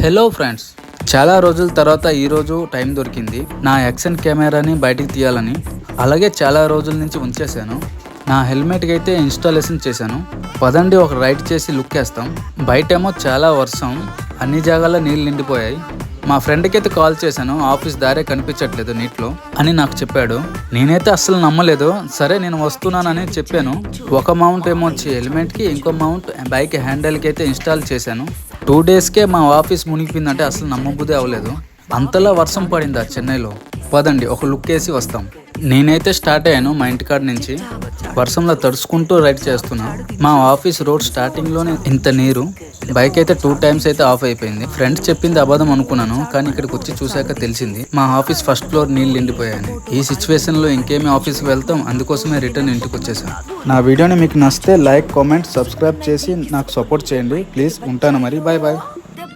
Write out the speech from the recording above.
Hello friends, చాలా రోజుల తర్వాత ఈరోజు టైం దొరికింది. నా యాక్షన్ కెమెరాని బయటికి తీయాలని అలాగే చాలా రోజుల నుంచి ఉంచేశాను. నా హెల్మెట్కి అయితే ఇన్స్టాలేషన్ చేశాను. పదండి ఒక రైడ్ చేసి లుక్ వేస్తాం. బయటేమో చాలా వర్షం, అన్ని జాగాల్లో నీళ్ళు నిండిపోయాయి. మా ఫ్రెండ్కి అయితే కాల్ చేశాను, ఆఫీస్ దారే కనిపించట్లేదు నీటిలో అని నాకు చెప్పాడు. నేనైతే అస్సలు నమ్మలేదు. సరే నేను వస్తున్నానని చెప్పాను. ఒక మౌంట్ ఏమో వచ్చి హెల్మెట్కి, ఇంకో మౌంట్ బైక్ హ్యాండిల్కి అయితే ఇన్స్టాల్ చేశాను. 2 డేస్కే మా ఆఫీస్ మునిగిపోయిందంటే అసలు నమ్మబుద్ధి అవ్వలేదు. అంతలా వర్షం పడిందా చెన్నైలో. పదండి ఒక లుక్ వేసి వస్తాం. నేనైతే స్టార్ట్ అయ్యాను మా ఇంటికాడ నుంచి. వర్షంలో తడుచుకుంటూ రైడ్ చేస్తున్నా. మా ఆఫీస్ రోడ్ స్టార్టింగ్లోనే ఇంత నీరు. బైక్ అయితే 2 టైమ్స్ అయితే ఆఫ్ అయిపోయింది. ఫ్రెండ్స్ చెప్పింది అబద్ధం అనుకున్నాను, కానీ ఇక్కడికి వచ్చి చూశాక తెలిసింది మా ఆఫీస్ ఫస్ట్ ఫ్లోర్ నీళ్ళు నిండిపోయాయని. ఈ సిచ్యువేషన్లో ఇంకేమీ ఆఫీస్కి వెళ్తాం, అందుకోసమే రిటర్న్ ఇంటికి వచ్చేసాం. నా వీడియోని మీకు నచ్చితే లైక్, కామెంట్, సబ్స్క్రైబ్ చేసి నాకు సపోర్ట్ చేయండి ప్లీజ్. ఉంటాను మరి, బాయ్ బాయ్.